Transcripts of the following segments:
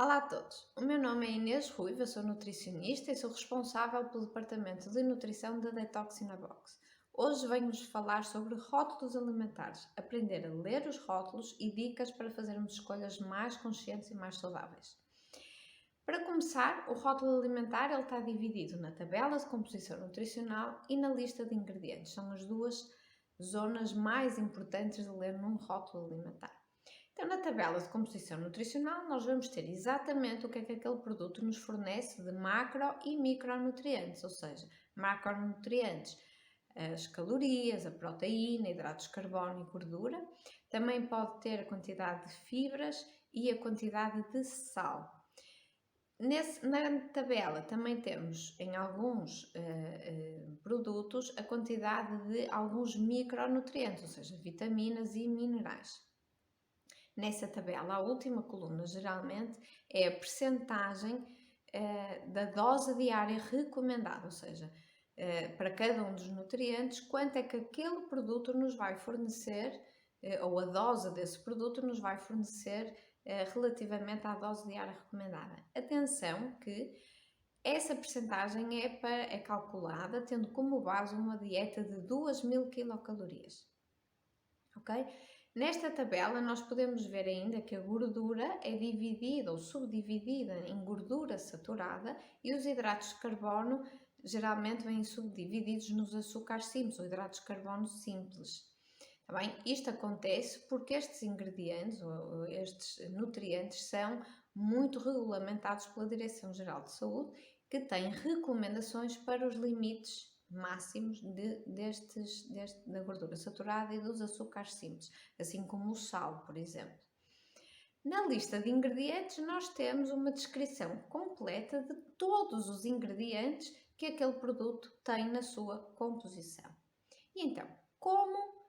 Olá a todos, o meu nome é Inês Ruiva, sou nutricionista e sou responsável pelo departamento de nutrição da Detoxina Box. Hoje venho-vos falar sobre rótulos alimentares, aprender a ler os rótulos e dicas para fazermos escolhas mais conscientes e mais saudáveis. Para começar, o rótulo alimentar ele está dividido na tabela de composição nutricional e na lista de ingredientes. São as duas zonas mais importantes de ler num rótulo alimentar. Então, na tabela de composição nutricional, nós vamos ter exatamente o que é que aquele produto nos fornece de macro e micronutrientes, ou seja, macronutrientes, as calorias, a proteína, hidratos de carbono e gordura. Também pode ter a quantidade de fibras e a quantidade de sal. Na tabela também temos em alguns produtos a quantidade de alguns micronutrientes, ou seja, vitaminas e minerais. Nessa tabela, a última coluna geralmente é a percentagem da dose diária recomendada, ou seja, para cada um dos nutrientes, quanto é que aquele produto nos vai fornecer, ou a dose desse produto nos vai fornecer relativamente à dose diária recomendada. Atenção que essa percentagem é calculada tendo como base uma dieta de 2000 quilocalorias. Ok? Nesta tabela nós podemos ver ainda que a gordura é dividida ou subdividida em gordura saturada e os hidratos de carbono geralmente vêm subdivididos nos açúcares simples ou hidratos de carbono simples. Tá bem? Isto acontece porque estes ingredientes ou estes nutrientes são muito regulamentados pela Direção-Geral de Saúde, que tem recomendações para os limites máximos da gordura saturada e dos açúcares simples, assim como o sal, por exemplo. Na lista de ingredientes nós temos uma descrição completa de todos os ingredientes que aquele produto tem na sua composição. E então, como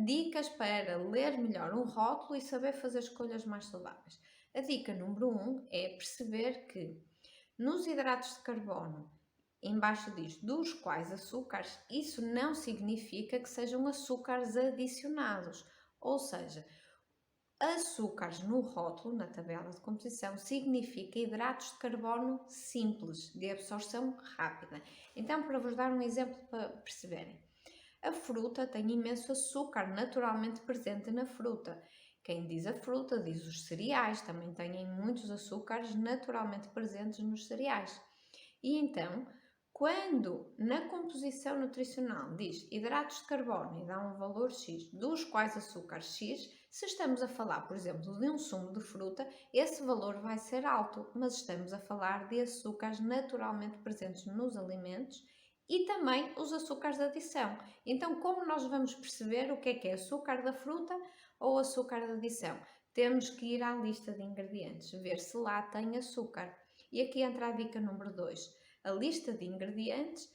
dicas para ler melhor um rótulo e saber fazer escolhas mais saudáveis? A dica número 1 é perceber que nos hidratos de carbono, embaixo diz dos quais açúcares, isso não significa que sejam açúcares adicionados, ou seja, açúcares no rótulo, na tabela de composição, significa hidratos de carbono simples, de absorção rápida. Então, para vos dar um exemplo para perceberem, a fruta tem imenso açúcar naturalmente presente na fruta. Quem diz a fruta diz os cereais, também têm muitos açúcares naturalmente presentes nos cereais. E então, quando na composição nutricional diz hidratos de carbono e dá um valor X, dos quais açúcares X, se estamos a falar, por exemplo, de um sumo de fruta, esse valor vai ser alto, mas estamos a falar de açúcares naturalmente presentes nos alimentos e também os açúcares de adição. Então, como nós vamos perceber o que é açúcar da fruta ou açúcar de adição? Temos que ir à lista de ingredientes, ver se lá tem açúcar. E aqui entra a dica número 2. A lista de ingredientes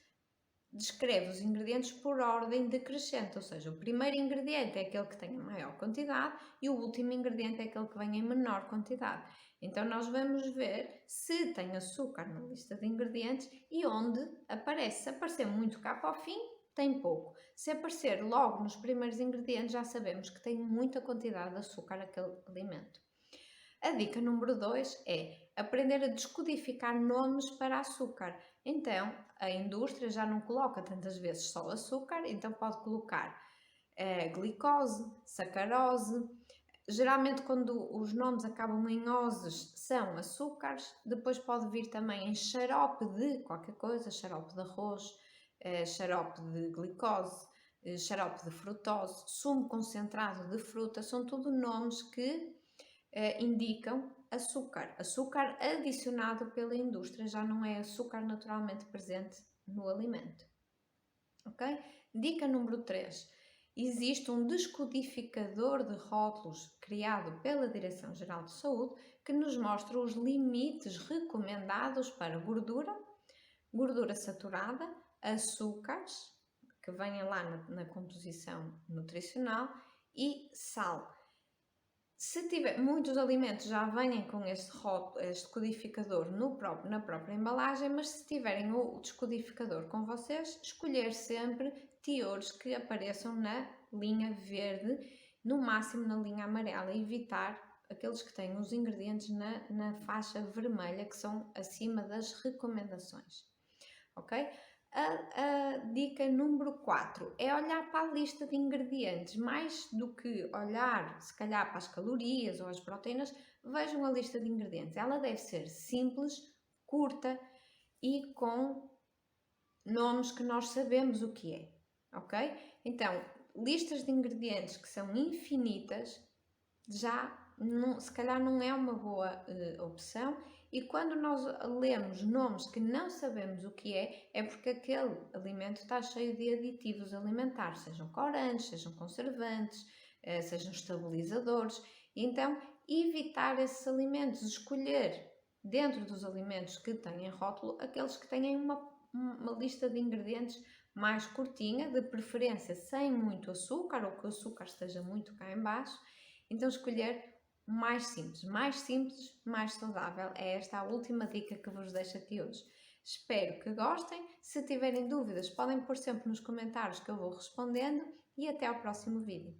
descreve os ingredientes por ordem decrescente, ou seja, o primeiro ingrediente é aquele que tem a maior quantidade e o último ingrediente é aquele que vem em menor quantidade. Então nós vamos ver se tem açúcar na lista de ingredientes e onde aparece. Se aparecer muito cá para o fim, tem pouco. Se aparecer logo nos primeiros ingredientes, já sabemos que tem muita quantidade de açúcar aquele alimento. A dica número 2 é aprender a descodificar nomes para açúcar. Então, a indústria já não coloca tantas vezes só açúcar, então pode colocar glicose, sacarose. Geralmente, quando os nomes acabam em oses, são açúcares. Depois pode vir também em xarope de qualquer coisa, xarope de arroz, xarope de glicose, xarope de frutose, sumo concentrado de fruta. São tudo nomes que indicam açúcar. Açúcar adicionado pela indústria, já não é açúcar naturalmente presente no alimento. Ok? Dica número 3. Existe um descodificador de rótulos criado pela Direção-Geral de Saúde que nos mostra os limites recomendados para gordura, gordura saturada, açúcares, que vêm lá na composição nutricional, e sal. Se tiver, muitos alimentos já vêm com este codificador na própria embalagem, mas se tiverem o descodificador com vocês, escolher sempre teores que apareçam na linha verde, no máximo na linha amarela, evitar aqueles que têm os ingredientes na faixa vermelha, que são acima das recomendações, ok? A dica número 4 é olhar para a lista de ingredientes, mais do que olhar, se calhar, para as calorias ou as proteínas, vejam a lista de ingredientes. Ela deve ser simples, curta e com nomes que nós sabemos o que é, ok? Então, listas de ingredientes que são infinitas, já se calhar não é uma boa opção, e quando nós lemos nomes que não sabemos o que é porque aquele alimento está cheio de aditivos alimentares, sejam corantes, sejam conservantes, sejam estabilizadores. Então, evitar esses alimentos, escolher dentro dos alimentos que têm rótulo aqueles que têm uma lista de ingredientes mais curtinha, de preferência sem muito açúcar ou que o açúcar esteja muito cá em baixo. Então escolher mais simples, mais saudável. É esta a última dica que vos deixo aqui hoje. Espero que gostem. Se tiverem dúvidas, podem pôr sempre nos comentários que eu vou respondendo, e até ao próximo vídeo.